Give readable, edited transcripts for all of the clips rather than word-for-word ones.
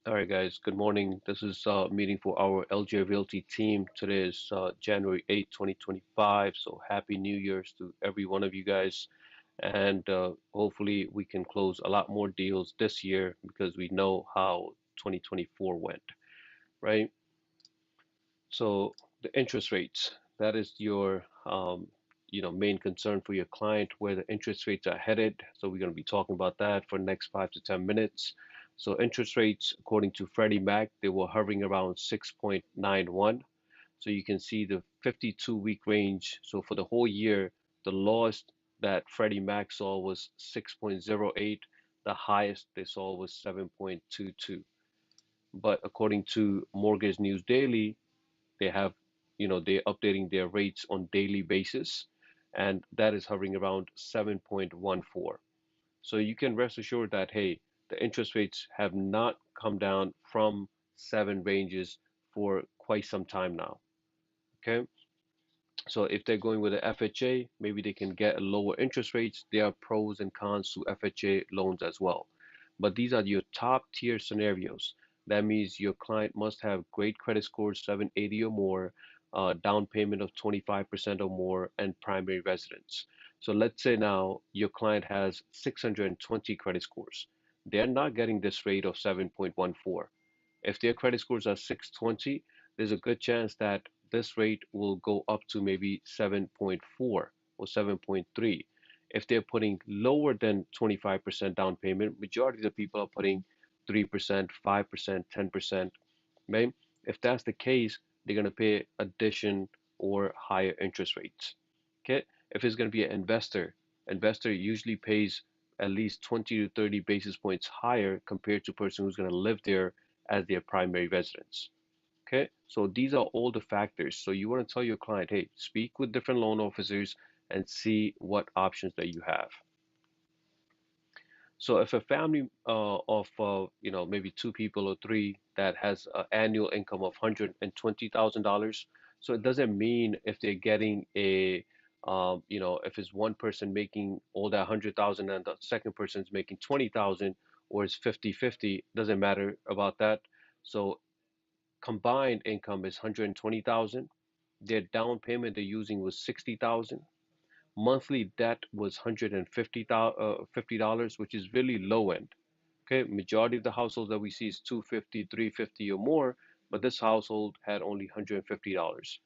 All right, guys. Good morning. This is meeting for our LJ Realty team. Today is January 8th, 2025. So happy New Year's to every one of you guys. And hopefully we can close a lot more deals this year because we know how 2024 went, right? So the interest rates, that is your main concern for your client, where the interest rates are headed. So we're going to be talking about that for the next 5 to 10 minutes. So interest rates, according to Freddie Mac, they were hovering around 6.91. So you can see the 52-week range. So for the whole year, the lowest that Freddie Mac saw was 6.08. The highest they saw was 7.22. But according to Mortgage News Daily, they have, they're updating their rates on daily basis, and that is hovering around 7.14. So you can rest assured that, hey, the interest rates have not come down from seven ranges for quite some time now. Okay. So if they're going with an FHA, maybe they can get lower interest rates. There are pros and cons to FHA loans as well. But these are your top tier scenarios. That means your client must have great credit score, 780 or more, down payment of 25% or more, and primary residence. So let's say now your client has 620 credit scores. They're not getting this rate of 7.14. If their credit scores are 620, there's a good chance that this rate will go up to maybe 7.4 or 7.3. If they're putting lower than 25% down payment, majority of the people are putting 3%, 5%, 10%, right? If that's the case, they're going to pay addition or higher interest rates. Okay? If it's going to be an investor usually pays at least 20 to 30 basis points higher compared to a person who's going to live there as their primary residence. Okay, so these are all the factors. So you want to tell your client, hey, speak with different loan officers and see what options that you have. So if a family of maybe two people or three that has an annual income of $120,000, so it doesn't mean if they're getting if it's one person making all that 100,000 and the second person is making 20,000, or it's 50-50, doesn't matter about that. So combined income is 120,000. Their down payment they're using was 60,000. Monthly debt was $150, which is really low end. Okay, majority of the households that we see is 250, 350 or more, but this household had only $150.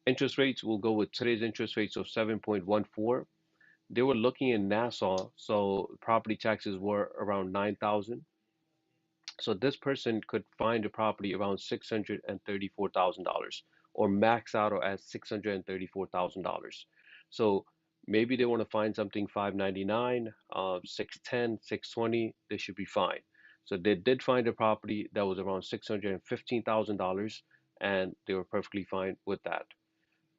Interest rates will go with today's interest rates of 7.14. They were looking in Nassau, so property taxes were around 9,000. So this person could find a property around $634,000 or max out at $634,000. So maybe they want to find something 599, 610, 620, they should be fine. So they did find a property that was around $615,000 and they were perfectly fine with that.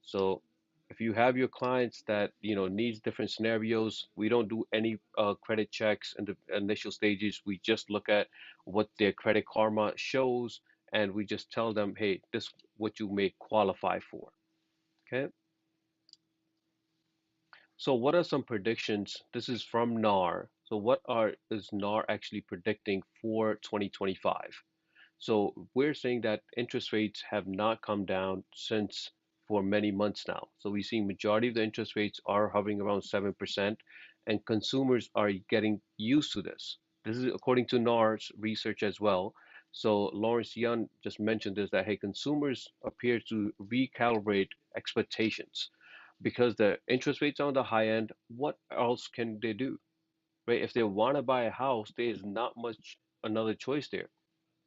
So if you have your clients that needs different scenarios, we don't do any credit checks in the initial stages. We just look at what their credit karma shows, and we just tell them, hey, this is what you may qualify for. Okay. So what are some predictions? This is from NAR. So is NAR actually predicting for 2025? So we're saying that interest rates have not come down since for many months now. So we're seeing majority of the interest rates are hovering around 7%, and consumers are getting used to this. This is according to NAR's research as well. So Lawrence Young just mentioned this that hey, consumers appear to recalibrate expectations because the interest rates are on the high end. What else can they do? Right? If they want to buy a house, there is not much another choice there,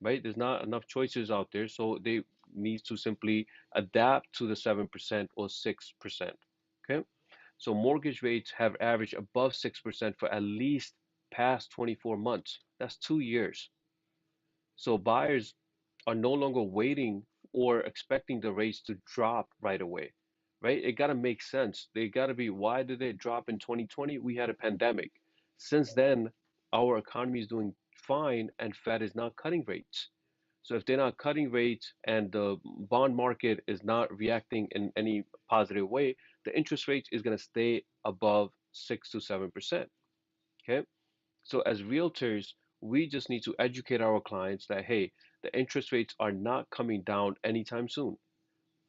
right? There's not enough choices out there, so they need to simply adapt to the 7% or 6%. Okay, so mortgage rates have averaged above 6% for at least past 24 months. That's 2 years. So buyers are no longer waiting or expecting the rates to drop right away, right? It got to make sense. They got to be, why did it drop in 2020? We had a pandemic. Since then, our economy is doing fine and Fed is not cutting rates. So if they're not cutting rates and the bond market is not reacting in any positive way, the interest rate is going to stay above 6 to 7%. Okay. So as realtors, We just need to educate our clients that, hey, the interest rates are not coming down anytime soon.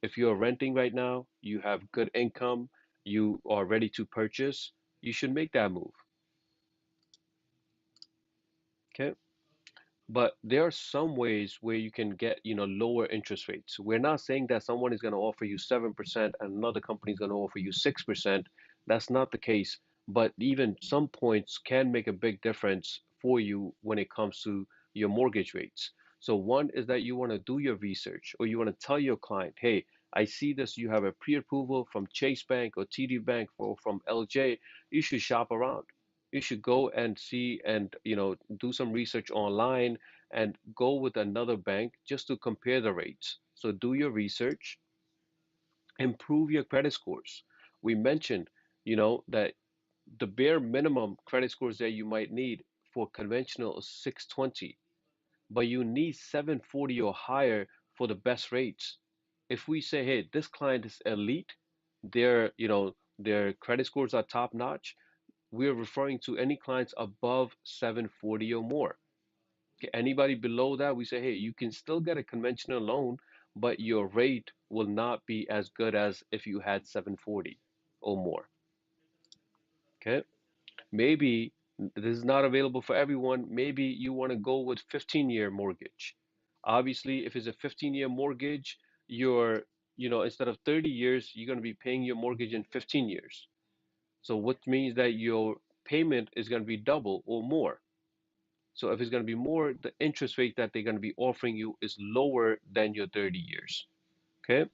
If you're renting right now, you have good income, you are ready to purchase, you should make that move. Okay. But there are some ways where you can get, lower interest rates. We're not saying that someone is going to offer you 7% and another company is going to offer you 6%. That's not the case. But even some points can make a big difference for you when it comes to your mortgage rates. So one is that you want to do your research, or you want to tell your client, hey, I see this, you have a pre-approval from Chase Bank or TD Bank or from LJ. You should shop around. You should go and see and, do some research online and go with another bank just to compare the rates. So do your research, improve your credit scores. We mentioned, that the bare minimum credit scores that you might need for conventional is 620, but you need 740 or higher for the best rates. If we say, hey, this client is elite, their credit scores are top notch, we're referring to any clients above 740 or more. Okay, anybody below that, we say, hey, you can still get a conventional loan, but your rate will not be as good as if you had 740 or more. Okay, maybe this is not available for everyone. Maybe you want to go with 15-year mortgage. Obviously, if it's a 15-year mortgage, instead of 30 years, you're going to be paying your mortgage in 15 years. So, which means that your payment is going to be double or more. So if it's going to be more, the interest rate that they're going to be offering you is lower than your 30 years. Okay.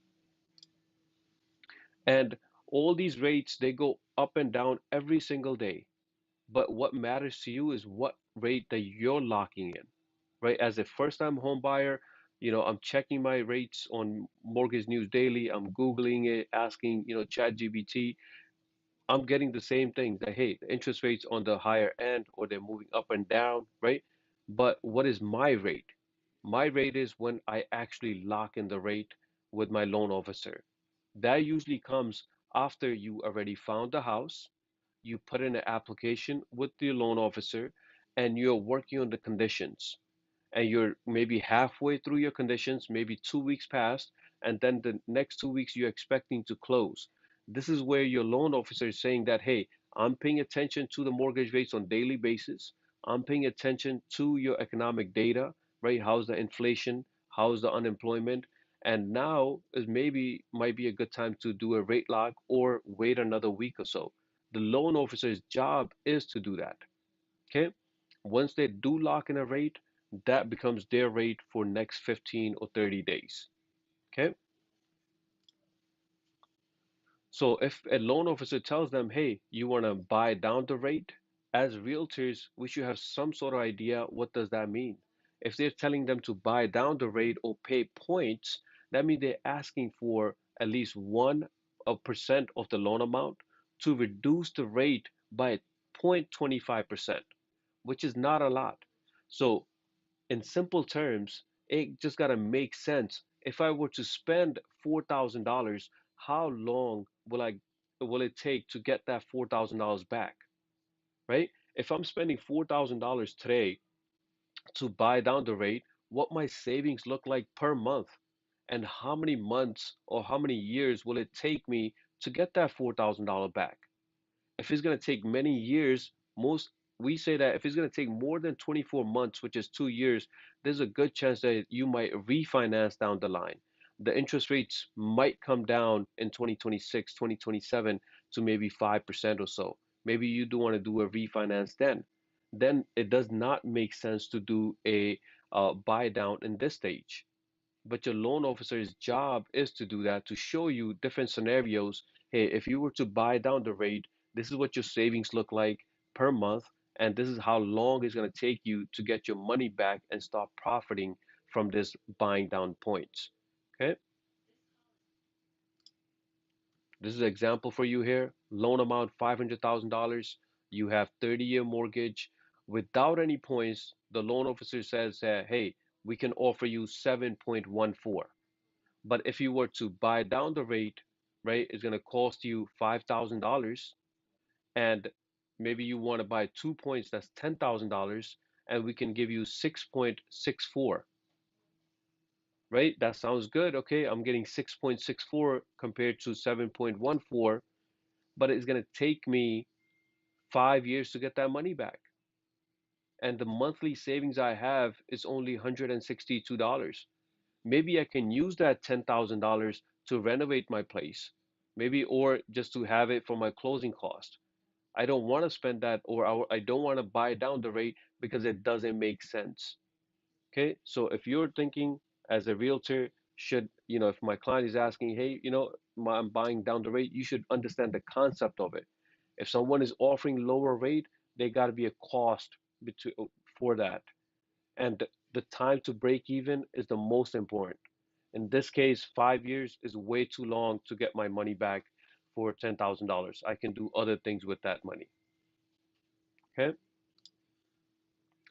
And all these rates, they go up and down every single day. But what matters to you is what rate that you're locking in, right? As a first-time home buyer, I'm checking my rates on Mortgage News Daily. I'm Googling it, asking, ChatGPT. I'm getting the same thing that, hey, the interest rates on the higher end or they're moving up and down, right? But what is my rate? My rate is when I actually lock in the rate with my loan officer. That usually comes after you already found the house, you put in an application with the loan officer, and you're working on the conditions, and you're maybe halfway through your conditions, maybe 2 weeks passed, and then the next 2 weeks you're expecting to close. This is where your loan officer is saying that, hey, I'm paying attention to the mortgage rates on daily basis. I'm paying attention to your economic data, right? How's the inflation? How's the unemployment? And now is maybe might be a good time to do a rate lock or wait another week or so. The loan officer's job is to do that. Okay. Once they do lock in a rate, that becomes their rate for next 15 or 30 days. Okay. So if a loan officer tells them, hey, you want to buy down the rate, as realtors, we should have some sort of idea what does that mean. If they're telling them to buy down the rate or pay points, that means they're asking for at least 1% of the loan amount to reduce the rate by 0.25%, which is not a lot. So in simple terms, it just gotta make sense. If I were to spend $4,000, how long will it take to get that $4,000 back, right? If I'm spending $4,000 today to buy down the rate, what my savings look like per month, and how many months or how many years will it take me to get that $4,000 back? If it's going to take many years, most we say that if it's going to take more than 24 months, which is 2 years, there's a good chance that you might refinance down the line. The interest rates might come down in 2026, 2027 to maybe 5% or so. Maybe you do want to do a refinance then. Then it does not make sense to do a buy down in this stage. But your loan officer's job is to do that, to show you different scenarios. Hey, if you were to buy down the rate, this is what your savings look like per month, and this is how long it's going to take you to get your money back and start profiting from this buying down points. Okay, this is an example for you here. Loan amount $500,000. You have 30-year mortgage without any points. The loan officer says, hey, we can offer you 7.14. But if you were to buy down the rate, right, it's going to cost you $5,000. And maybe you want to buy 2 points, that's $10,000. and we can give you 6.64, right? That sounds good. Okay, I'm getting 6.64 compared to 7.14, but it's going to take me 5 years to get that money back. And the monthly savings I have is only $162. Maybe I can use that $10,000 to renovate my place, maybe, or just to have it for my closing cost. I don't want to spend that, or I don't want to buy down the rate because it doesn't make sense. Okay, so if you're thinking as a realtor, if my client is asking, hey, I'm buying down the rate, you should understand the concept of it. If someone is offering lower rate, they got to be a cost for that. And the time to break even is the most important. In this case, 5 years is way too long to get my money back for $10,000. I can do other things with that money. Okay.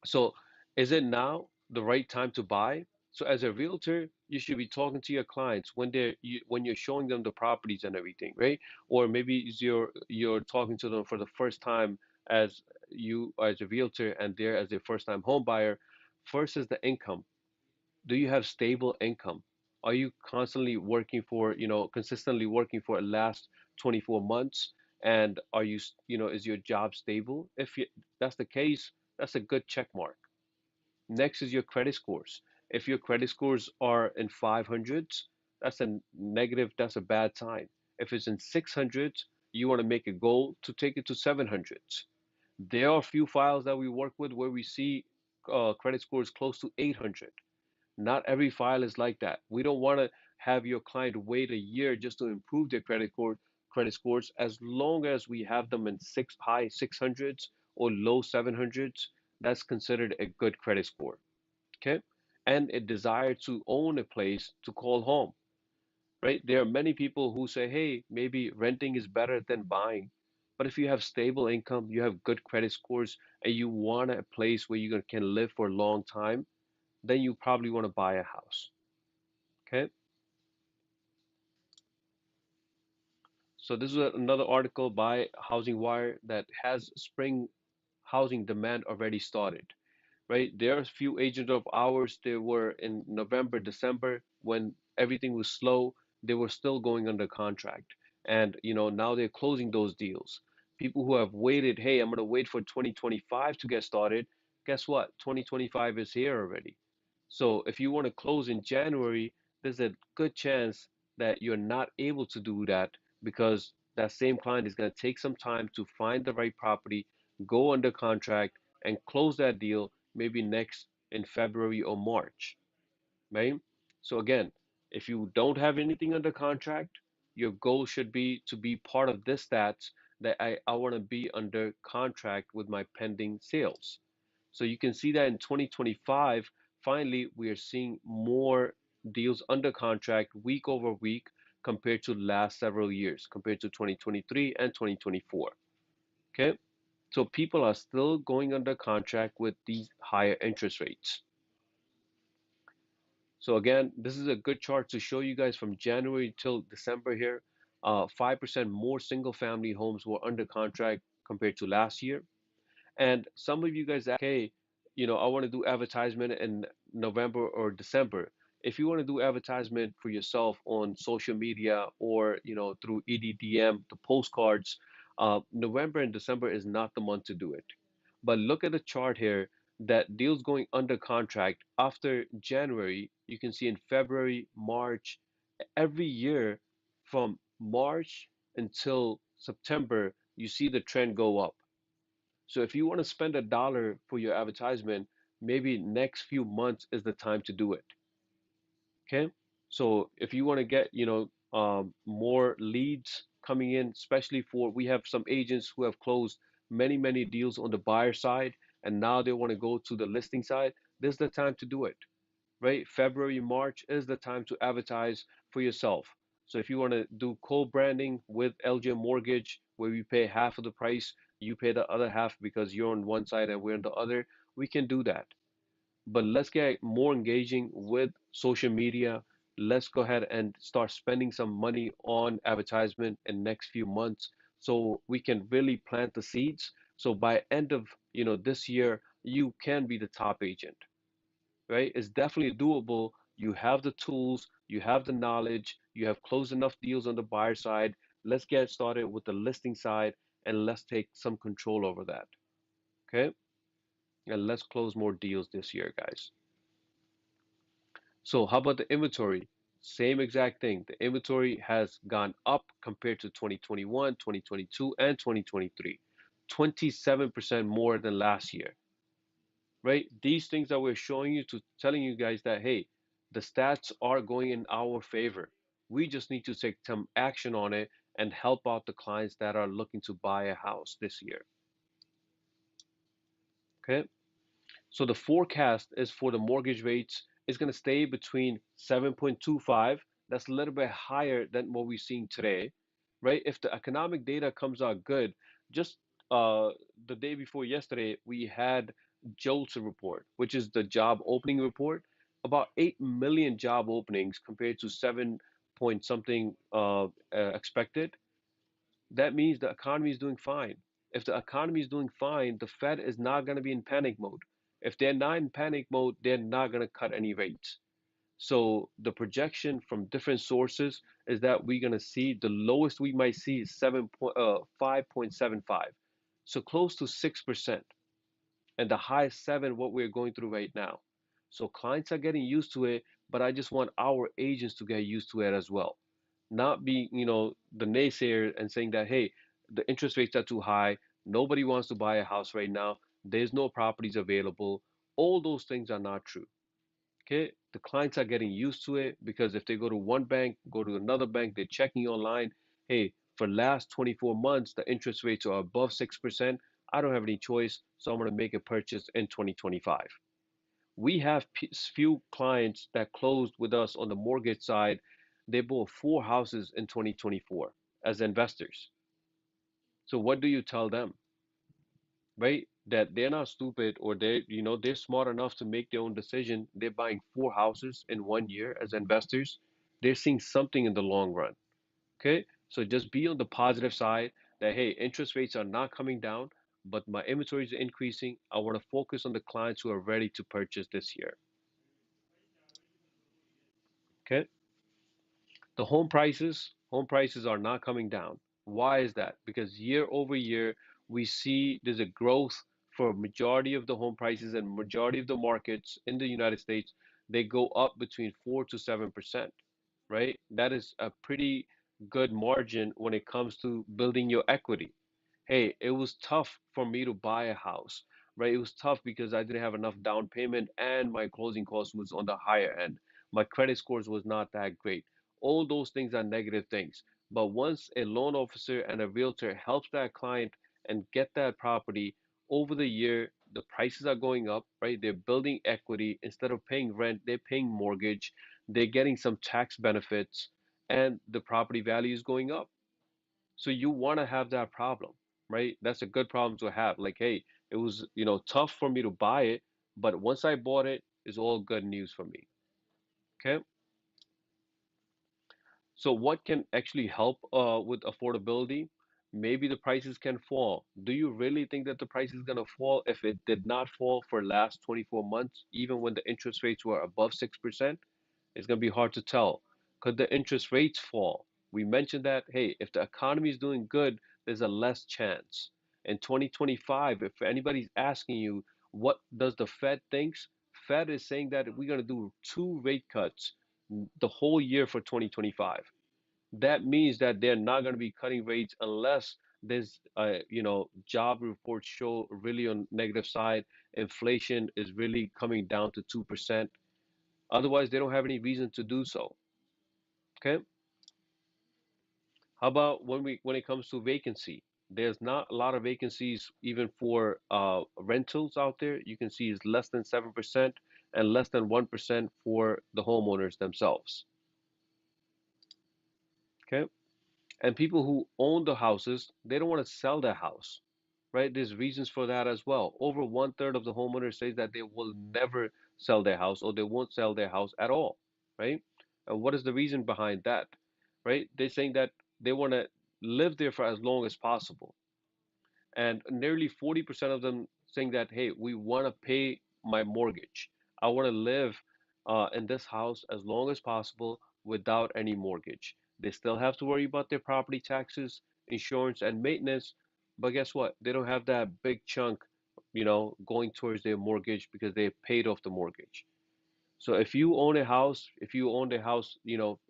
So is it now the right time to buy? So as a realtor, you should be talking to your clients when you're showing them the properties and everything, right? Or maybe you're talking to them for the first time as you as a realtor and they're as a first time home buyer. First is the income. Do you have stable income? Are you constantly working for, consistently working for the last 24 months? And is your job stable? That's the case, that's a good check mark. Next is your credit scores. If your credit scores are in 500s, that's a negative, that's a bad sign. If it's in 600s, you want to make a goal to take it to 700s. There are a few files that we work with where we see credit scores close to 800. Not every file is like that. We don't want to have your client wait a year just to improve their credit scores. As long as we have them in high 600s or low 700s, that's considered a good credit score. Okay? And a desire to own a place to call home, right? There are many people who say, hey, maybe renting is better than buying. But if you have stable income, you have good credit scores, and you want a place where you can live for a long time, then you probably want to buy a house. Okay, so this is another article by Housing Wire that has spring housing demand already started, right? There are a few agents of ours, they were in November, December when everything was slow, they were still going under contract. And now they're closing those deals. People who have waited, hey, I'm going to wait for 2025 to get started. Guess what? 2025 is here already. So if you want to close in January, there's a good chance that you're not able to do that because that same client is going to take some time to find the right property, go under contract, and close that deal maybe next in February or March, right? So again, if you don't have anything under contract, your goal should be to be part of this stats that I want to be under contract with my pending sales. So you can see that in 2025, finally, we are seeing more deals under contract week over week compared to last several years, compared to 2023 and 2024. Okay? So people are still going under contract with these higher interest rates. So again, this is a good chart to show you guys from January till December here. 5% more single family homes were under contract compared to last year. And some of you guys ask, hey, I want to do advertisement in November or December. If you want to do advertisement for yourself on social media or, through EDDM, the postcards, November and December is not the month to do it. But look at the chart here that deals going under contract after January. You can see in February, March, every year from March until September, you see the trend go up. So if you want to spend $1 for your advertisement, maybe next few months is the time to do it. Okay. So if you want to get, more leads coming in, especially we have some agents who have closed many, many deals on the buyer side, and now they want to go to the listing side, this is the time to do it, right? February, March is the time to advertise for yourself. So if you want to do co-branding with LJ Mortgage, where we pay half of the price, you pay the other half because you're on one side and we're on the other, we can do that. But let's get more engaging with social media. Let's go ahead and start spending some money on advertisement in next few months so we can really plant the seeds. So by end of this year, you can be the top agent, right? It's definitely doable. You have the tools, you have the knowledge, you have closed enough deals on the buyer side. Let's get started with the listing side and let's take some control over that. Okay? And let's close more deals this year, guys. So, how about the inventory? Same exact thing. The inventory has gone up compared to 2021, 2022, and 2023. 27% more than last year, right? These things that we're showing you to telling you guys that, hey, the stats are going in our favor. We just need to take some action on it and help out the clients that are looking to buy a house this year. Okay. So the forecast is for the mortgage rates is going to stay between 7.25. That's a little bit higher than what we're seeing today, right? If the economic data comes out good, just uh, the day before yesterday, we had JOLTS report, which is the job opening report, about 8 million job openings compared to 7 point something expected. That means the economy is doing fine. If the economy is doing fine, the Fed is not going to be in panic mode. If they're not in panic mode, they're not going to cut any rates. So the projection from different sources is that we're going to see the lowest we might see is 5.75. So close to 6%. And the high 7 what we're going through right now. So clients are getting used to it, but I just want our agents to get used to it as well. Not be, the naysayer and saying that, hey, the interest rates are too high. Nobody wants to buy a house right now. There's no properties available. All those things are not true. Okay. The clients are getting used to it because if they go to one bank, go to another bank, they're checking online. Hey, for last 24 months, the interest rates are above 6%. I don't have any choice, so I'm going to make a purchase in 2025. We have few clients that closed with us on the mortgage side. They bought 4 houses in 2024 as investors. So what do you tell them, right? That they're not stupid or they're smart enough to make their own decision. They're buying 4 houses in one year as investors. They're seeing something in the long run. Okay, so just be on the positive side that hey, interest rates are not coming down, but my inventory is increasing. I want to focus on the clients who are ready to purchase this year. Okay. The home prices are not coming down. Why is that? Because year over year, we see there's a growth for majority of the home prices and majority of the markets in the United States. They go up between 4 to 7%, right? That is a pretty good margin when it comes to building your equity. Hey, it was tough for me to buy a house, right? It was tough because I didn't have enough down payment and my closing cost was on the higher end. My credit scores was not that great. All those things are negative things. But once a loan officer and a realtor helps that client and get that property over the year, the prices are going up, right? They're building equity. Instead of paying rent, they're paying mortgage. They're getting some tax benefits, and the property value is going up. So you want to have that problem, right? That's a good problem to have. Like, hey, it was, tough for me to buy it, but once I bought it, it's all good news for me. Okay. So what can actually help with affordability? Maybe the prices can fall. Do you really think that the price is gonna fall if it did not fall for last 24 months, even when the interest rates were above 6%? It's going to be hard to tell. Could the interest rates fall? We mentioned that, hey, if the economy is doing good, there's a less chance. In 2025, if anybody's asking you, what does the Fed thinks? Fed is saying that we're going to do 2 rate cuts the whole year for 2025. That means that they're not going to be cutting rates unless there's, job reports show really on negative side. Inflation is really coming down to 2%. Otherwise, they don't have any reason to do so. Okay. How about when it comes to vacancy? There's not a lot of vacancies even for rentals out there. You can see it's less than 7% and less than 1% for the homeowners themselves. Okay. And people who own the houses, they don't want to sell their house, right? There's reasons for that as well. Over 1/3 of the homeowners say that they will never sell their house or they won't sell their house at all, right? And what is the reason behind that, right? They're saying that they want to live there for as long as possible. And nearly 40% of them saying that, hey, we want to pay my mortgage. I want to live in this house as long as possible without any mortgage. They still have to worry about their property taxes, insurance, and maintenance, but guess what? They don't have that big chunk, going towards their mortgage because they paid off the mortgage. So if you own a house, if you owned a house,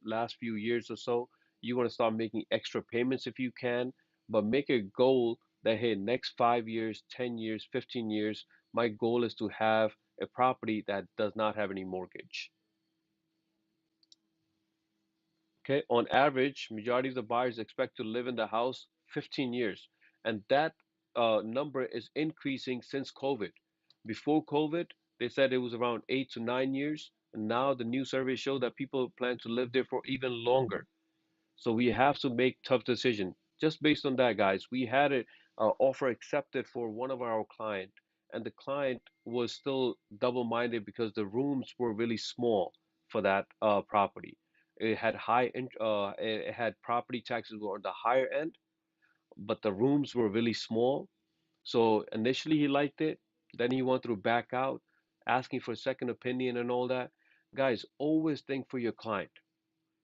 last few years or so, you want to start making extra payments if you can, but make a goal that, hey, next 5 years, 10 years, 15 years, my goal is to have a property that does not have any mortgage. Okay, on average, majority of the buyers expect to live in the house 15 years, and that number is increasing since COVID. Before COVID, they said it was around 8 to 9 years, and now the new surveys show that people plan to live there for even longer. So we have to make tough decisions. Just based on that, guys, we had an offer accepted for one of our client, and the client was still double-minded because the rooms were really small for that property. It had property taxes were on the higher end, but the rooms were really small. So initially he liked it, then he wanted to back out, asking for a second opinion and all that. Guys, always think for your client,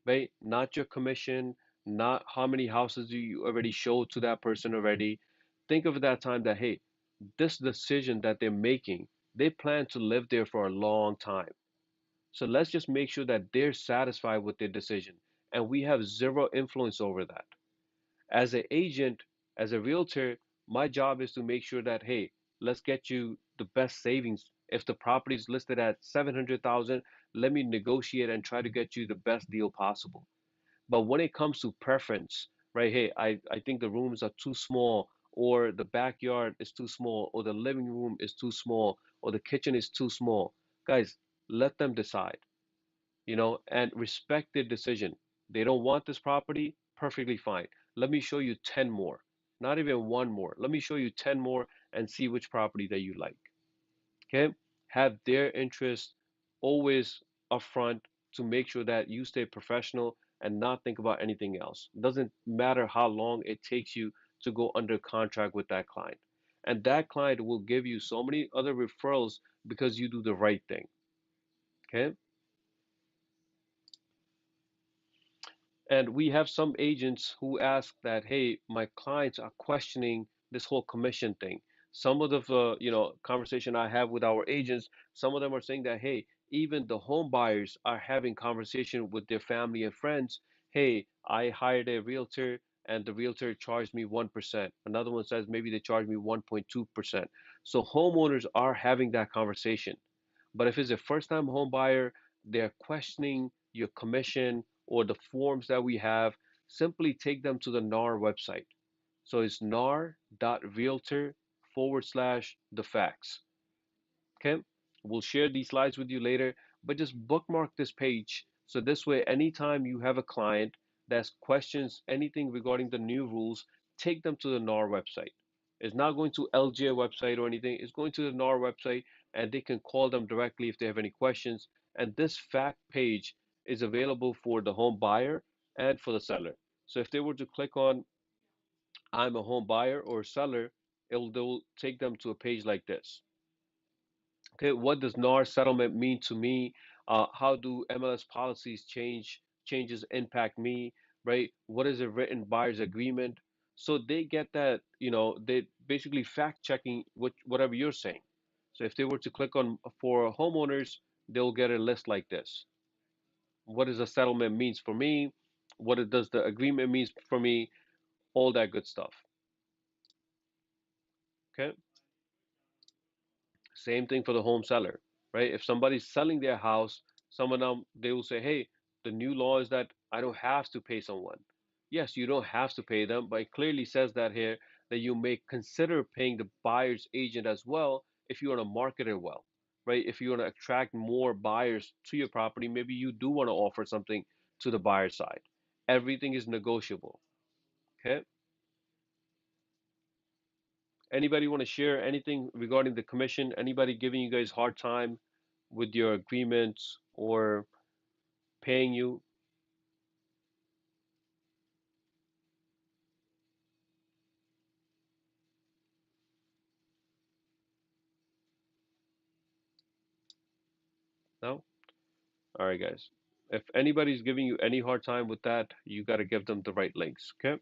right? Not your commission, not how many houses you already showed to that person already. Think of that time that, hey, this decision that they're making, they plan to live there for a long time. So let's just make sure that they're satisfied with their decision. And we have zero influence over that. As an agent, as a realtor, my job is to make sure that, hey, let's get you the best savings. If the property is listed at 700,000, let me negotiate and try to get you the best deal possible. But when it comes to preference, right? Hey, I think the rooms are too small, or the backyard is too small, or the living room is too small, or the kitchen is too small. Guys, let them decide, and respect their decision. They don't want this property, perfectly fine. Let me show you 10 more, not even one more. Let me show you 10 more and see which property that you like. Okay? Have their interest always upfront to make sure that you stay professional and not think about anything else. Doesn't matter how long it takes you to go under contract with that client. And that client will give you so many other referrals because you do the right thing. Okay? And we have some agents who ask that, hey, my clients are questioning this whole commission thing. Some of the conversation I have with our agents, some of them are saying that, hey, even the home buyers are having conversation with their family and friends. Hey, I hired a realtor and the realtor charged me 1%. Another one says maybe they charged me 1.2%. So homeowners are having that conversation. But if it's a first-time home buyer, they're questioning your commission or the forms that we have, simply take them to the NAR website. So it's nar.realtor forward slash the facts. Okay, we'll share these slides with you later, but just bookmark this page. So this way, anytime you have a client that questions anything regarding the new rules, take them to the NAR website. It's not going to LJ website or anything. It's going to the NAR website, and they can call them directly if they have any questions. And this fact page is available for the home buyer and for the seller. So if they were to click on I'm a home buyer or seller, they'll take them to a page like this. Okay, what does NAR settlement mean to me? How do MLS policies changes impact me, right? What is a written buyer's agreement? So they get that, they basically fact checking whatever you're saying. So if they were to click on for homeowners, they'll get a list like this. What does a settlement means for me? Does the agreement means for me? All that good stuff. Okay. Same thing for the home seller, right? If somebody's selling their house, some of them they will say, "Hey, the new law is that I don't have to pay someone." Yes, you don't have to pay them, but it clearly says that here that you may consider paying the buyer's agent as well if you want to market it well, right? If you want to attract more buyers to your property, maybe you do want to offer something to the buyer side. Everything is negotiable. Okay? Anybody want to share anything regarding the commission? Anybody giving you guys hard time with your agreements or paying you? No? All right, guys. If anybody's giving you any hard time with that, you got to give them the right links. Okay.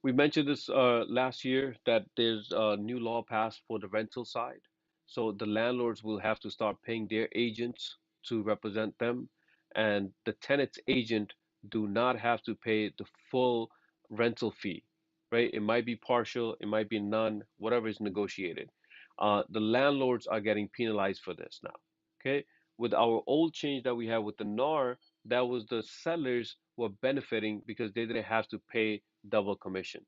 We mentioned this last year that there's a new law passed for the rental side. So the landlords will have to start paying their agents to represent them, and the tenant's agent do not have to pay the full rental fee, right? It might be partial, it might be none, whatever is negotiated. The landlords are getting penalized for this now. Okay. With our old change that we had with the NAR, that was the sellers were benefiting because they didn't have to pay double commission.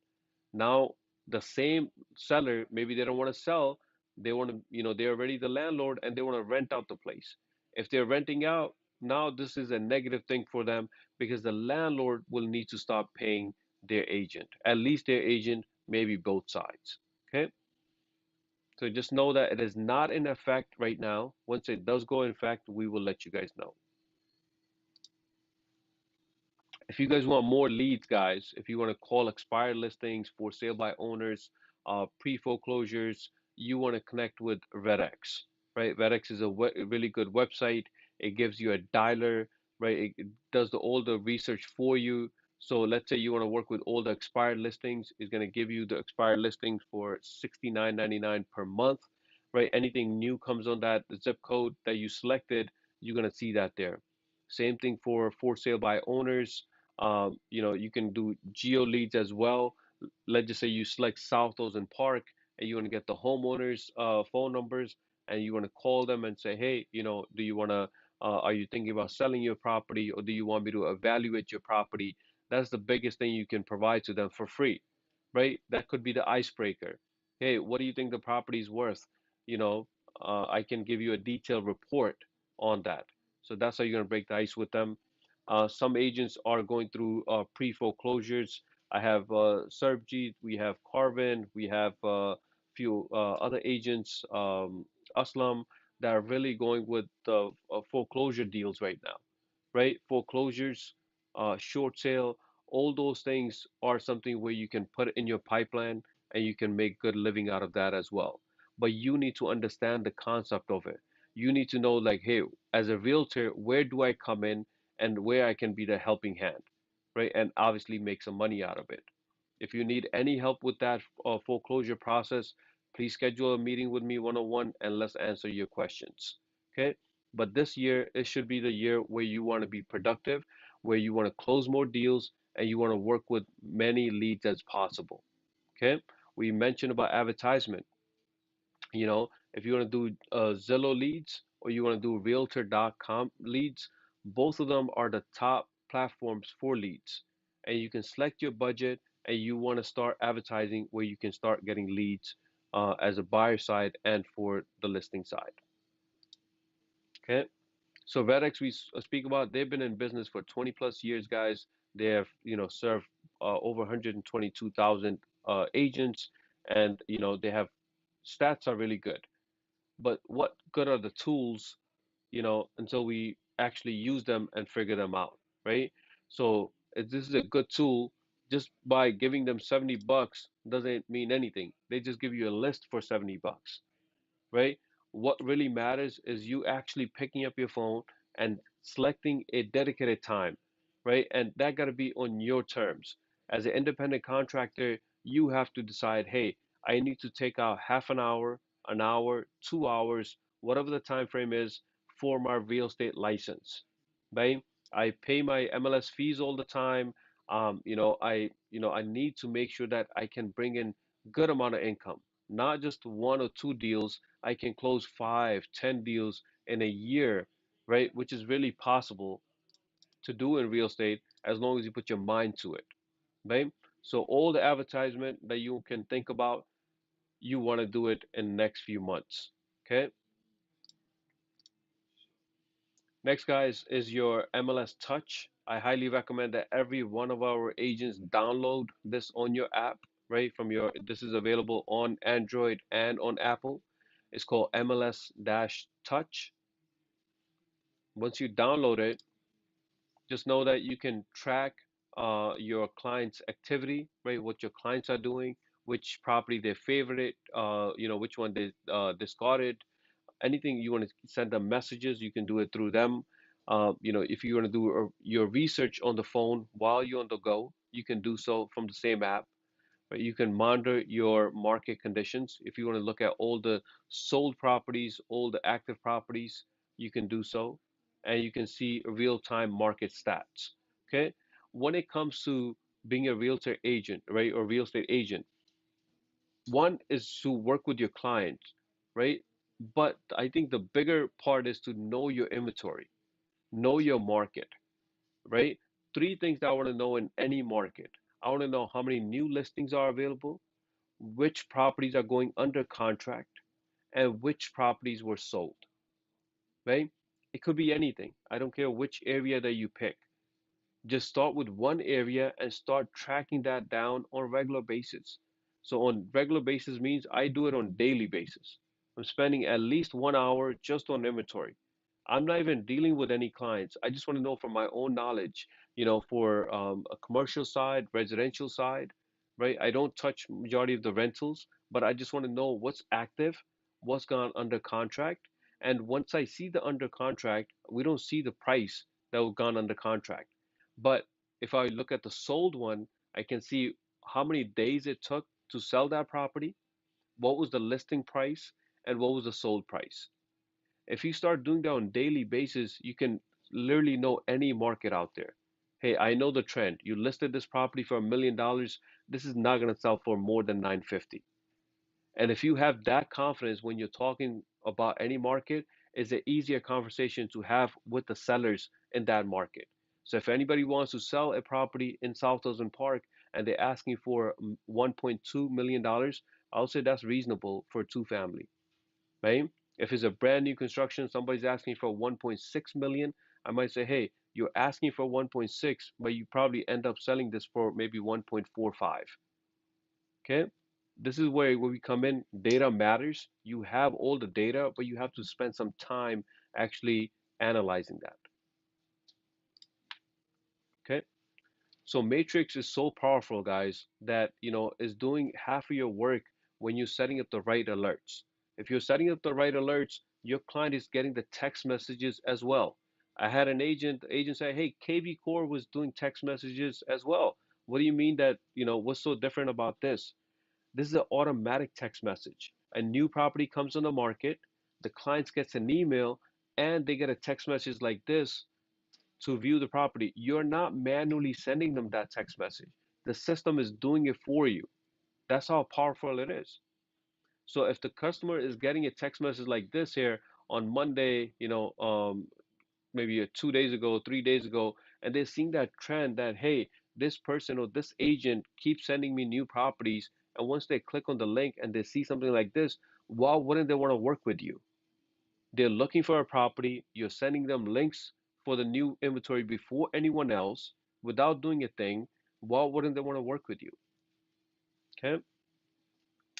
Now the same seller, maybe they don't want to sell, they want to, they're already the landlord and they want to rent out the place. If they're renting out, now this is a negative thing for them because the landlord will need to start paying their agent, at least their agent, maybe both sides. Okay. So just know that it is not in effect right now. Once it does go in effect, we will let you guys know. If you guys want more leads, guys, if you want to call expired listings, for sale by owners, pre-foreclosures, you want to connect with RedX, right? RedX is a really good website. It gives you a dialer, right? It does all the research for you. So let's say you want to work with all the expired listings, it's going to give you the expired listings for 69.99 per month, right? Anything new comes on that zip code that you selected, you're going to see that there. Same thing for sale by owners. You can do geo leads as well. Let's just say you select South Ocean Park and you want to get the homeowners' phone numbers and you want to call them and say, hey, do you want to, are you thinking about selling your property or do you want me to evaluate your property? That's the biggest thing you can provide to them for free, right? That could be the icebreaker. Hey, what do you think the property is worth? You know, I can give you a detailed report on that. So that's how you're going to break the ice with them. Some agents are going through pre-foreclosures. I have Servjeet, we have Carvin, we have a few other agents, Aslam, that are really going with foreclosure deals right now, right? Foreclosures, short sale, all those things are something where you can put it in your pipeline and you can make good living out of that as well. But you need to understand the concept of it. You need to know, like, hey, as a realtor, where do I come in and where I can be the helping hand, right? And obviously make some money out of it. If you need any help with that foreclosure process, please schedule a meeting with me one-on-one and let's answer your questions. Okay? But this year, it should be the year where you want to be productive, where you want to close more deals, and you want to work with many leads as possible. Okay? We mentioned about advertisement. If you want to do Zillow leads or you want to do Realtor.com leads, both of them are the top platforms for leads. And you can select your budget and you want to start advertising where you can start getting leads as a buyer side and for the listing side. Okay. So Vedex, we speak about, they've been in business for 20 plus years, guys. They have, served over 122,000 agents, and they have stats are really good. But what good are the tools, until we actually use them and figure them out, right? So if this is a good tool, just by giving them 70 bucks doesn't mean anything. They just give you a list for 70 bucks, right? What really matters is you actually picking up your phone and selecting a dedicated time, right? And that got to be on your terms. As an independent contractor, you have to decide, hey, I need to take out half an hour, 2 hours, whatever the time frame is for my real estate license, right? I pay my MLS fees all the time. I need to make sure that I can bring in good amount of income, not just one or two deals. I can close 5, 10 deals in a year, right? Which is really possible to do in real estate as long as you put your mind to it, right? So all the advertisement that you can think about, you want to do it in the next few months. Okay. Next, guys, is your MLS Touch. I highly recommend that every one of our agents download this on your app, right? This is available on Android and on Apple. It's called MLS Touch. Once you download it, just know that you can track your client's activity, right? What your clients are doing, which property they favorited, which one they discarded, anything you want to send them messages, you can do it through them. If you want to do your research on the phone while you're on the go, you can do so from the same app. Right? You can monitor your market conditions. If you want to look at all the sold properties, all the active properties, you can do so, and you can see real-time market stats. Okay? When it comes to being a realtor agent, right, or real estate agent, one is to work with your clients, right? But I think the bigger part is to know your inventory, know your market, right? Three things that I want to know in any market. I want to know how many new listings are available, which properties are going under contract, and which properties were sold, right? It could be anything. I don't care which area that you pick. Just start with one area and start tracking that down on a regular basis. So on regular basis means I do it on daily basis. I'm spending at least 1 hour just on inventory. I'm not even dealing with any clients. I just want to know from my own knowledge, for a commercial side, residential side, right? I don't touch majority of the rentals, but I just want to know what's active, what's gone under contract. And once I see the under contract, we don't see the price that was gone under contract. But if I look at the sold one, I can see how many days it took to sell that property, what was the listing price, and what was the sold price. If you start doing that on daily basis, you can literally know any market out there. Hey, I know the trend. You listed this property for $1 million. This is not going to sell for more than 950. And if you have that confidence when you're talking about any market, it's an easier conversation to have with the sellers in that market. So if anybody wants to sell a property in South Pleasant Park and they're asking for $1.2 million, I'll say that's reasonable for two family, right? If it's a brand new construction, somebody's asking for 1.6 million, I might say, hey, you're asking for 1.6, but you probably end up selling this for maybe 1.45. Okay, this is where we come in. Data matters. You have all the data, but you have to spend some time actually analyzing that. Okay, so Matrix is so powerful, guys, that is doing half of your work when you're setting up the right alerts. If you're setting up the right alerts, your client is getting the text messages as well. I had an agent say, hey, KV Core was doing text messages as well. What do you mean that, what's so different about this? This is an automatic text message. A new property comes on the market, the client gets an email, and they get a text message like this to view the property. You're not manually sending them that text message. The system is doing it for you. That's how powerful it is. So if the customer is getting a text message like this here on Monday, maybe 2 days ago, 3 days ago, and they're seeing that trend that, hey, this person or this agent keeps sending me new properties, and once they click on the link and they see something like this, why wouldn't they want to work with you? They're looking for a property, you're sending them links for the new inventory before anyone else without doing a thing. Why wouldn't they want to work with you? Okay.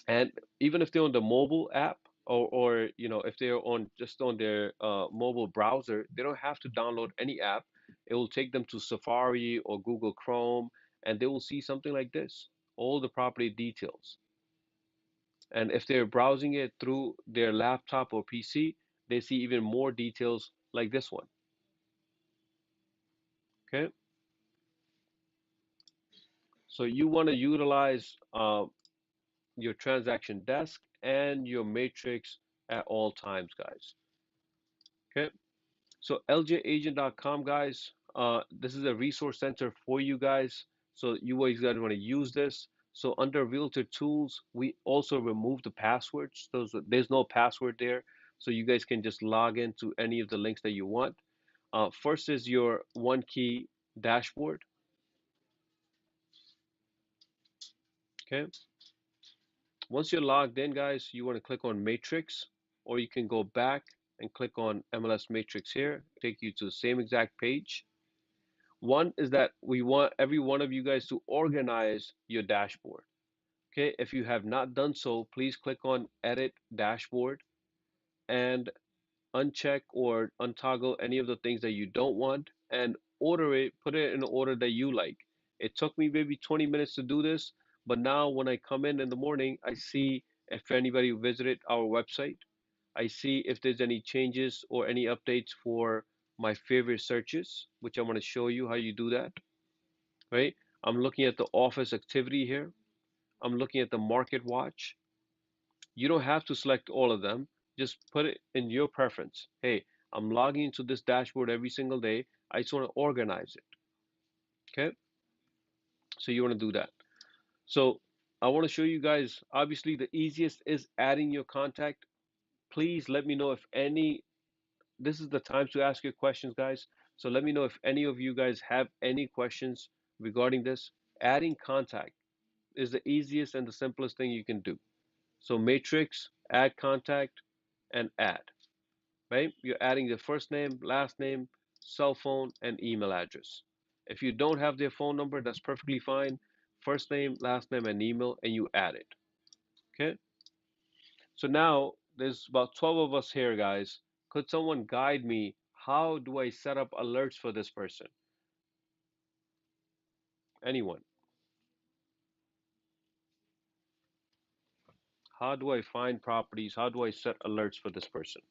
And even if they're on the mobile app, or if they're on just on their mobile browser, they don't have to download any app. It will take them to Safari or Google Chrome, and they will see something like this, all the property details. And if they're browsing it through their laptop or PC, they see even more details like this one. Okay, so you want to utilize your transaction desk and your matrix at all times, guys. Okay. So ljagent.com, guys, this is a resource center for you guys. So you guys gotta want to use this. So under Realtor Tools, we also remove the passwords. There's no password there. So you guys can just log into any of the links that you want. First is your one key dashboard. Okay. Once you're logged in, guys, you want to click on Matrix, or you can go back and click on MLS Matrix here, take you to the same exact page. One is that we want every one of you guys to organize your dashboard. Okay, if you have not done so, please click on Edit Dashboard and uncheck or untoggle any of the things that you don't want and put it in the order that you like. It took me maybe 20 minutes to do this, but now when I come in the morning, I see if anybody visited our website. I see if there's any changes or any updates for my favorite searches, which I'm going to show you how you do that, right? I'm looking at the office activity here. I'm looking at the market watch. You don't have to select all of them. Just put it in your preference. Hey, I'm logging into this dashboard every single day. I just want to organize it. Okay, so you want to do that. So I want to show you guys, obviously the easiest is adding your contact. Please let me know if any, this is the time to ask your questions, guys. So let me know if any of you guys have any questions regarding this. Adding contact is the easiest and the simplest thing you can do. So matrix, add contact, and add, right? You're adding the first name, last name, cell phone, and email address. If you don't have their phone number, that's perfectly fine. First name, last name, and email, and you add it. Okay? So now there's about 12 of us here, guys. Could someone guide me? How do I set up alerts for this person? Anyone? How do I find properties? How do I set alerts for this person?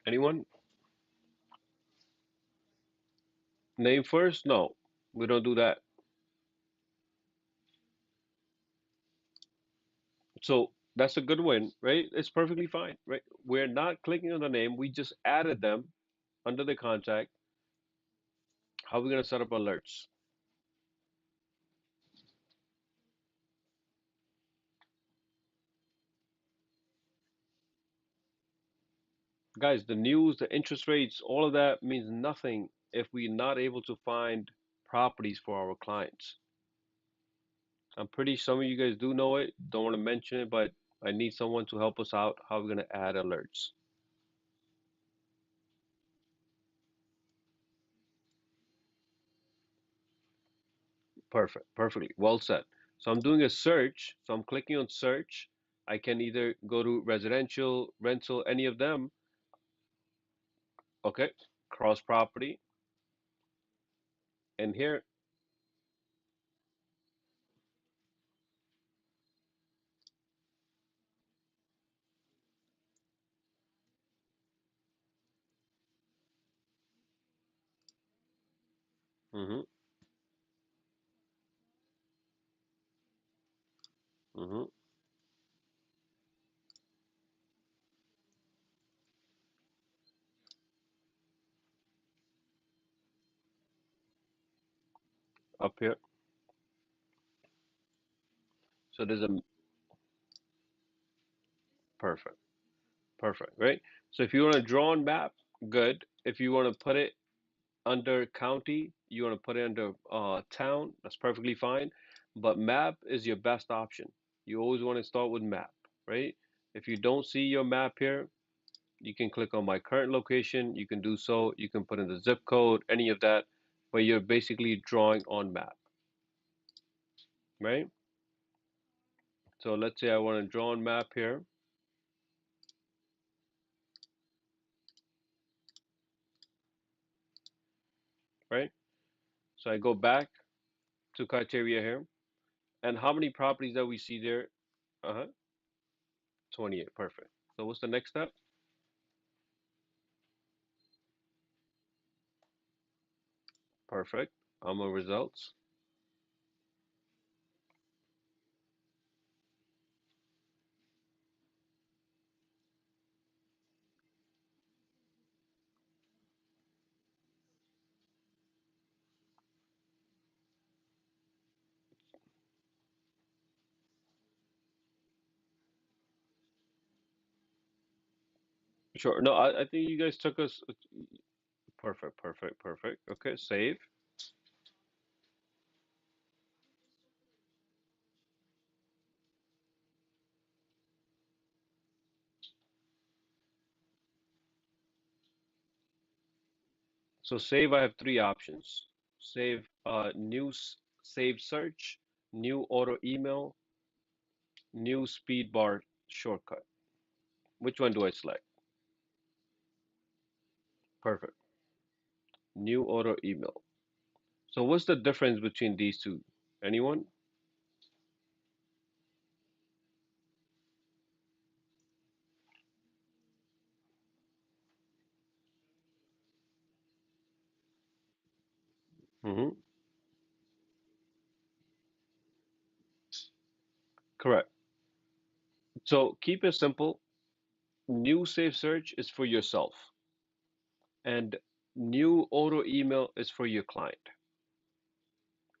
Anyone? Name first? No, we don't do that. So that's a good one, right? It's perfectly fine, right? We're not clicking on the name. We just added them under the contact. How are we going to set up alerts? Guys, the news, the interest rates, all of that means nothing if we're not able to find properties for our clients. I'm pretty some of you guys do know it, don't want to mention it, but I need someone to help us out. How are we going to add alerts? Perfect, perfectly. Well said. So I'm doing a search. So I'm clicking on search. I can either go to residential, rental, any of them. Okay, cross property. And here, mm-hmm, mm-hmm, up here. So there's a perfect, perfect, right? So if you want to draw on map, good. If you want to put it under county, you want to put it under town, that's perfectly fine. But map is your best option. You always want to start with map, right? If you don't see your map here, you can click on my current location. You can do so. You can put in the zip code, any of that, but you're basically drawing on map, right? So let's say I want to draw on map here, right? So I go back to criteria here, and how many properties that we see there? Uh-huh, 28, perfect. So what's the next step? Perfect. I'm on results. Sure. No, I think you guys took us. Perfect, perfect, perfect. Okay, save. So save, I have three options. Save save search, new auto email, new speed bar shortcut. Which one do I select? Perfect. New auto email. So what's the difference between these two? Anyone? Hmm. Correct. So keep it simple. New safe search is for yourself, and new auto email is for your client.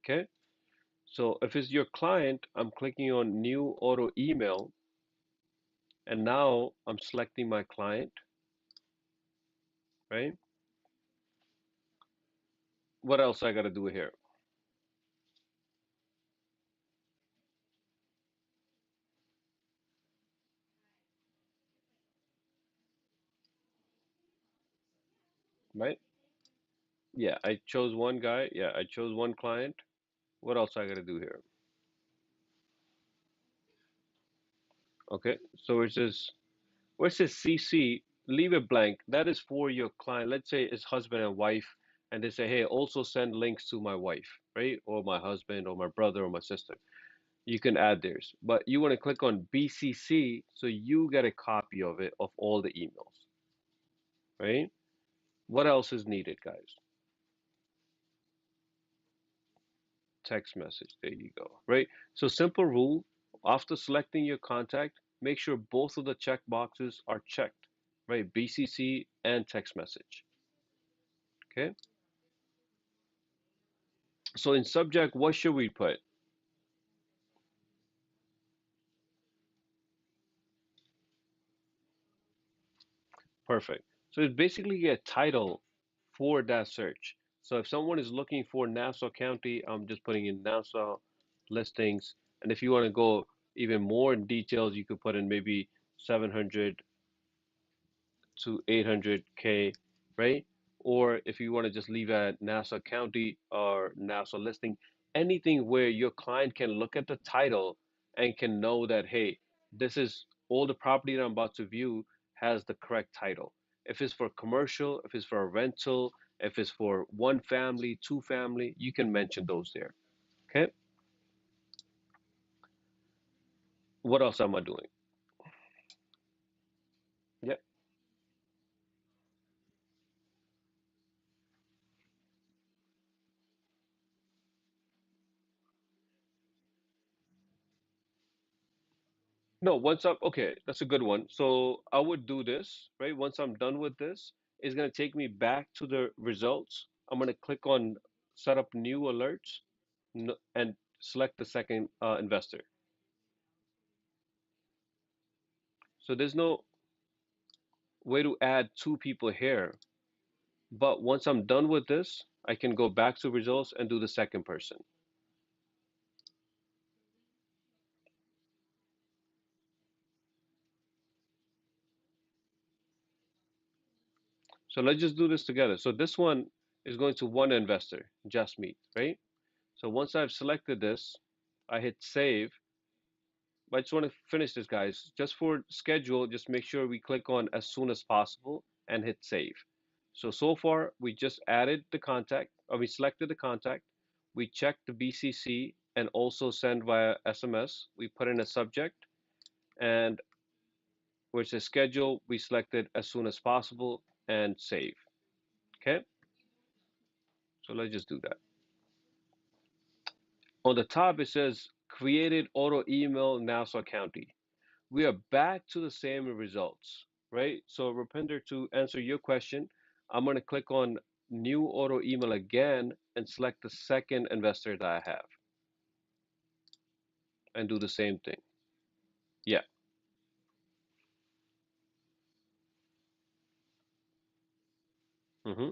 Okay. So if it's your client, I'm clicking on new auto email, and now I'm selecting my client, right? What else I got to do here, right? Yeah, I chose one guy. Yeah, I chose one client. What else I got to do here? Okay. So it says, where it says CC, leave it blank. That is for your client. Let's say it's husband and wife, and they say, hey, also send links to my wife, right? Or my husband, or my brother, or my sister. You can add theirs. But you want to click on BCC so you get a copy of it, of all the emails, right? What else is needed, guys? Text message. There you go, right? So simple rule, after selecting your contact, make sure both of the check boxes are checked, right? BCC and text message. Okay. So in subject, what should we put? Perfect. So it's basically a title for that search. So if someone is looking for Nassau County, I'm just putting in Nassau listings. And if you want to go even more in details, you could put in maybe 700 to 800K, right? Or if you want to just leave at Nassau County or Nassau listing, anything where your client can look at the title and can know that, hey, this is all the property that I'm about to view has the correct title. If it's for commercial, if it's for a rental, if it's for one family, two family, you can mention those there. Okay. What else am I doing? Yeah. No, once I'm okay, that's a good one. So I would do this, right? Once I'm done with this, it's gonna take me back to the results. I'm gonna click on set up new alerts and select the second investor. So there's no way to add two people here, but once I'm done with this, I can go back to results and do the second person. So let's just do this together. So this one is going to one investor, just me, right? So once I've selected this, I hit save. But I just want to finish this, guys. Just for schedule, just make sure we click on as soon as possible and hit save. So far, we just added the contact, or we selected the contact. We checked the BCC and also send via SMS. We put in a subject and where it says schedule, we selected as soon as possible and save. Okay, so let's just do that. On the top, it says created auto email Nassau County. We are back to the same results, right? So Rupinder, to answer your question, I'm going to click on new auto email again and select the second investor that I have and do the same thing. Yeah. Hmm.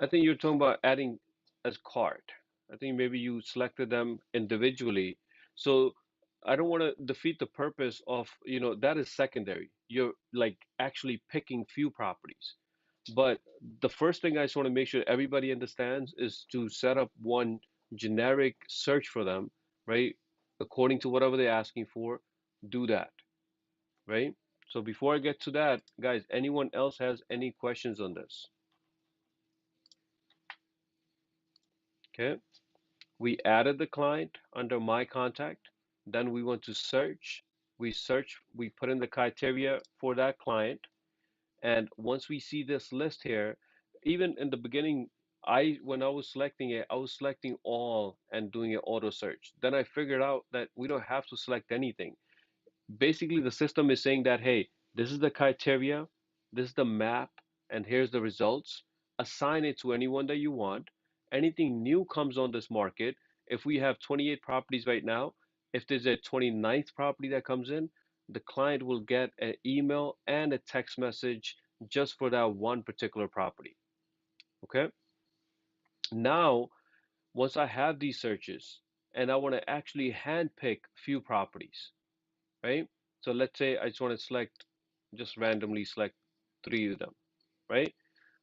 I think you're talking about adding as cart. I think maybe you selected them individually. So I don't want to defeat the purpose of, that is secondary. You're like actually picking few properties. But the first thing I just want to make sure everybody understands is to set up one generic search for them, right? According to whatever they're asking for. do that, right? So before I get to that, guys, anyone else has any questions on this? Okay. We added the client under my contact. Then we want to search. We put in the criteria for that client. And once we see this list here, even in the beginning, when I was selecting it, I was selecting all and doing an auto search. Then I figured out that we don't have to select anything. Basically, the system is saying that, hey, this is the criteria, this is the map, and here's the results. Assign it to anyone that you want. Anything new comes on this market. If we have 28 properties right now, if there's a 29th property that comes in, the client will get an email and a text message just for that one particular property. Okay? Now, once I have these searches and I want to actually handpick few properties, right? So let's say I just want to just randomly select three of them, right?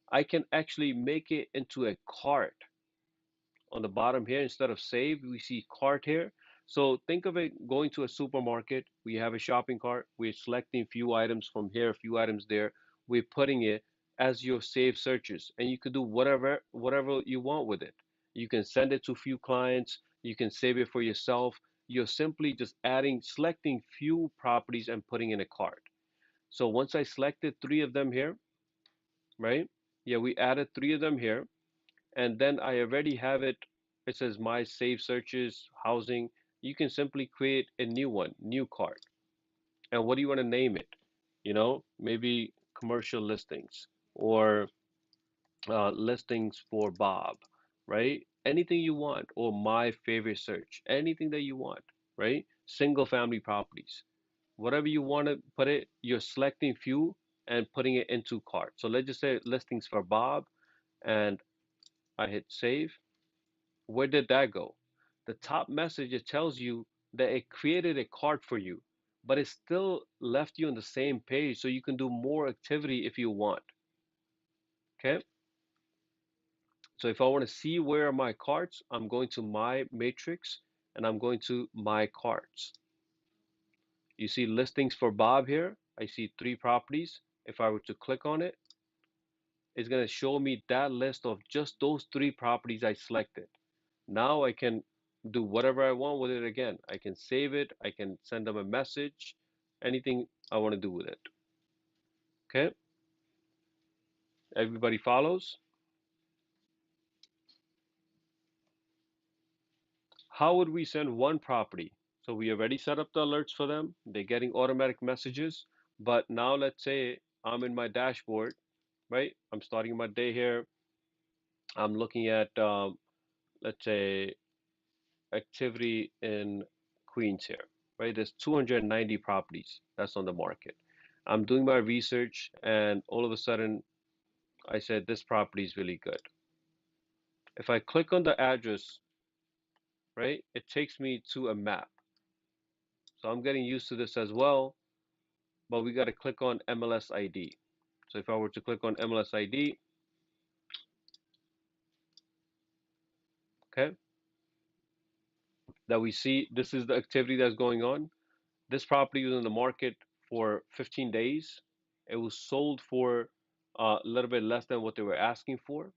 I can actually make it into a cart on the bottom here. Instead of save, we see cart here. So think of it going to a supermarket. We have a shopping cart. We're selecting a few items from here, a few items there. We're putting it as your saved searches, and you can do whatever you want with it. You can send it to few clients. You can save it for yourself. You're simply just selecting few properties and putting in a cart. So once I selected three of them here, right? Yeah, we added three of them here, and then I already have it. It says my save searches, housing. You can simply create a new one, new card. And what do you want to name it? Maybe commercial listings or listings for Bob, right? Anything you want, or my favorite search, anything that you want, right? Single family properties. Whatever you want to put it, you're selecting few and putting it into cart. So let's just say listings for Bob, and I hit save. Where did that go? The top message, it tells you that it created a cart for you, but it still left you on the same page so you can do more activity if you want. Okay? So if I want to see where are my carts, I'm going to my matrix and I'm going to my carts. You see listings for Bob here. I see three properties. If I were to click on it, it's going to show me that list of just those three properties I selected. Now I can do whatever I want with it again. I can save it. I can send them a message, anything I want to do with it. Okay? Everybody follows? How would we send one property? So we already set up the alerts for them. They're getting automatic messages. But now let's say I'm in my dashboard, right? I'm starting my day here. I'm looking at, let's say, activity in Queens here, right? There's 290 properties that's on the market. I'm doing my research, and all of a sudden, I said this property is really good. If I click on the address, right, it takes me to a map. So I'm getting used to this as well, but we got to click on MLS ID. So if I were to click on MLS ID, okay, that we see this is the activity that's going on. This property was in the market for 15 days. It was sold for a little bit less than what they were asking for,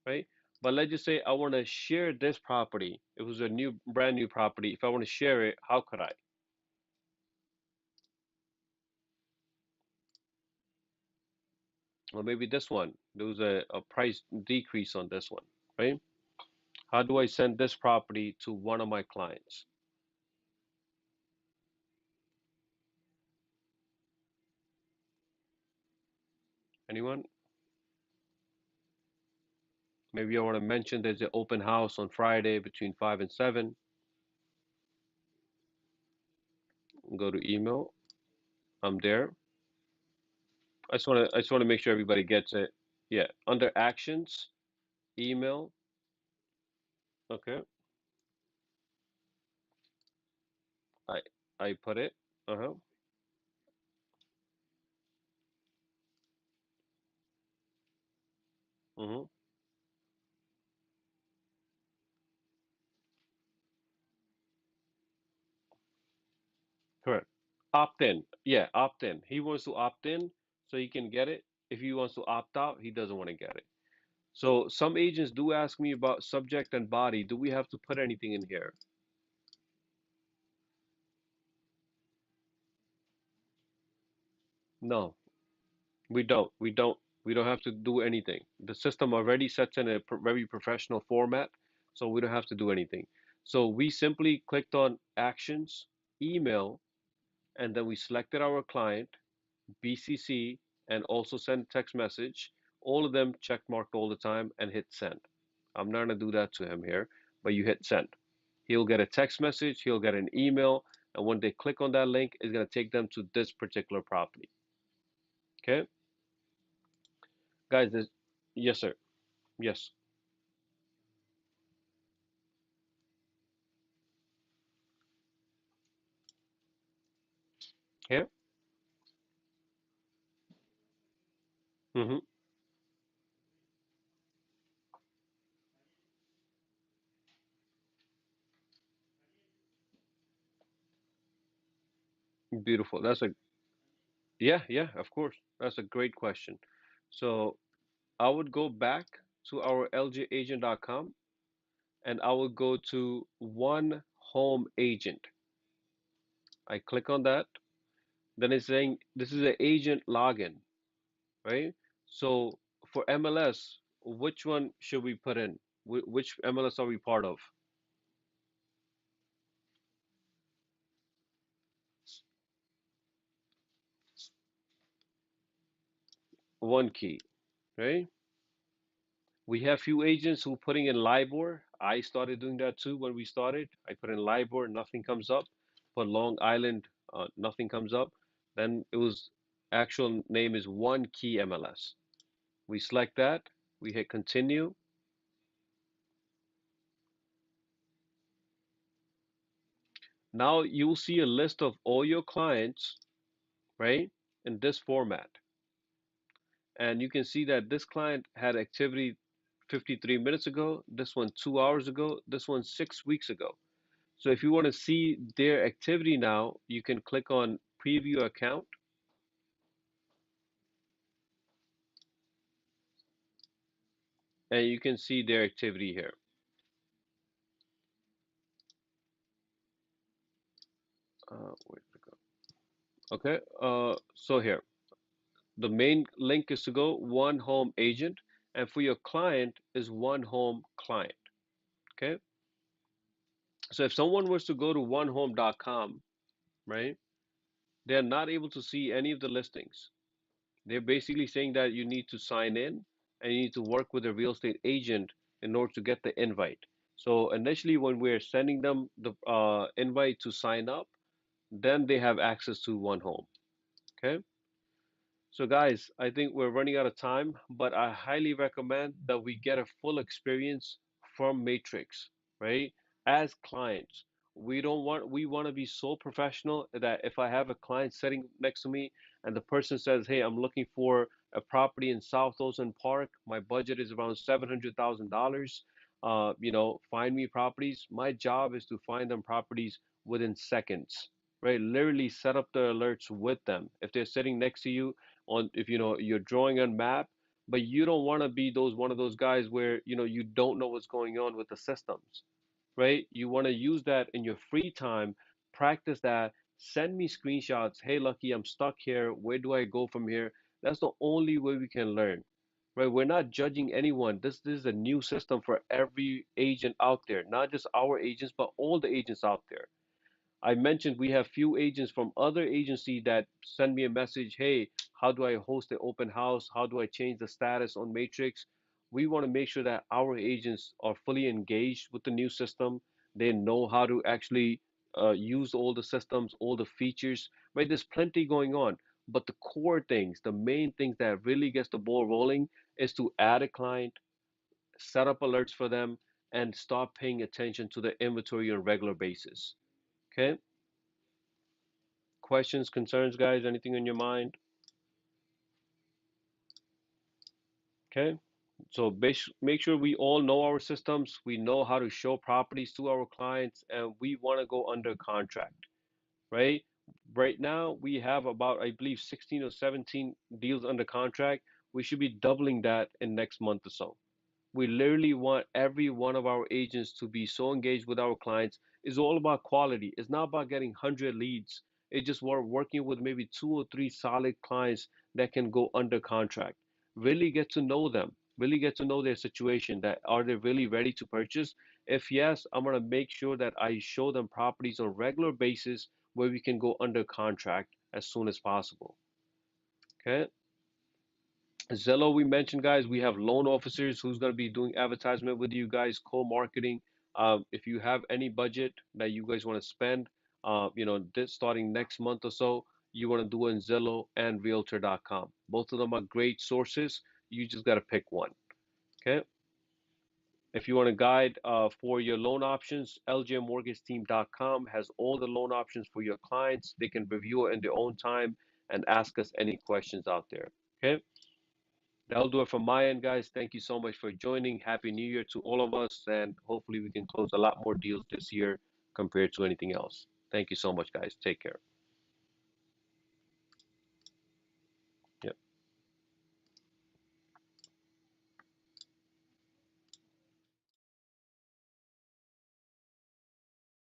right? But let's just say I want to share this property. It was a brand new property. If I want to share it, how could I? Or maybe this one. There was a price decrease on this one, right? How do I send this property to one of my clients? Anyone? Maybe I want to mention there's an open house on Friday between 5 and 7. Go to email. I'm there. I just want to make sure everybody gets it. Yeah, under actions, email. Okay, I I put it. Uh-huh. Mm-hmm. Correct. Opt in. Yeah, opt in. He wants to opt in so he can get it. If he wants to opt out, he doesn't want to get it. So some agents do ask me about subject and body. Do we have to put anything in here? No, we don't. We don't have to do anything. The system already sets in a very professional format, so we don't have to do anything. So we simply clicked on actions, email, and then we selected our client, BCC, and also send text message. All of them check marked all the time and hit send. I'm not gonna do that to him here, but you hit send. He'll get a text message, he'll get an email, and when they click on that link, it's gonna take them to this particular property. Okay, guys. Yes, sir. Yes. Here. Mm-hmm. Beautiful. That's a Yeah, yeah. Of course. That's a great question. So I would go back to our ljagent.com and I will go to one home agent. I click on that. Then it's saying this is an agent login, right? So for MLS, which one should we put in? Which MLS are we part of? One key, right? We have few agents who putting in LIBOR. I started doing that too when we started. I put in LIBOR, nothing comes up. Put Long Island, nothing comes up. Then it was actual name is one key MLS. We select that. We hit continue. Now you'll see a list of all your clients, right, in this format. And you can see that this client had activity 53 minutes ago, this one 2 hours ago, this one 6 weeks ago. So if you want to see their activity now, you can click on preview account and you can see their activity here. Where did it go? Okay, so here, the main link is to go one home agent, and for your client is one home client. Okay, so if someone was to go to onehome.com, right, they're not able to see any of the listings. They're basically saying that you need to sign in and you need to work with a real estate agent in order to get the invite. So initially, when we're sending them the invite to sign up, then they have access to one home. Okay. So, guys, I think we're running out of time, but I highly recommend that we get a full experience from Matrix, right? As clients, we want to be so professional that if I have a client sitting next to me and the person says, "Hey, I'm looking for a property in South Ocean Park. My budget is around $700,000. Find me properties." My job is to find them properties within seconds, right? Literally set up the alerts with them. If they're sitting next to you on if you're drawing a map, but you don't want to be those one of those guys where you don't know what's going on with the systems, right? You want to use that in your free time, practice that, send me screenshots. Hey, Lucky, I'm stuck here. Where do I go from here? That's the only way we can learn, right? We're not judging anyone. This is a new system for every agent out there, not just our agents, but all the agents out there. I mentioned we have few agents from other agency that send me a message, hey, how do I host an open house? How do I change the status on Matrix? We want to make sure that our agents are fully engaged with the new system. They know how to actually use all the systems, all the features, right? There's plenty going on. But the core things, the main things that really gets the ball rolling is to add a client, set up alerts for them, and start paying attention to the inventory on a regular basis. Okay? Questions, concerns, guys? Anything in your mind? Okay. So make sure we all know our systems. We know how to show properties to our clients, and we want to go under contract, right? Right now, we have about, I believe, 16 or 17 deals under contract. We should be doubling that in next month or so. We literally want every one of our agents to be so engaged with our clients. It's all about quality. It's not about getting 100 leads. It's just we're working with maybe two or three solid clients that can go under contract. Really get to know them. Really get to know their situation. That are they really ready to purchase? If yes, I'm gonna make sure that I show them properties on a regular basis where we can go under contract as soon as possible. Okay. Zillow, we mentioned, guys, we have loan officers who's going to be doing advertisement with you guys, co-marketing. If you have any budget that you guys want to spend, this starting next month or so, you want to do it in Zillow and Realtor.com. Both of them are great sources. You just got to pick one. Okay. If you want a guide for your loan options, ljmortgageteam.com has all the loan options for your clients. They can review it in their own time and ask us any questions out there. Okay. That'll do it from my end, guys. Thank you so much for joining. Happy New Year to all of us, and hopefully we can close a lot more deals this year compared to anything else. Thank you so much, guys. Take care.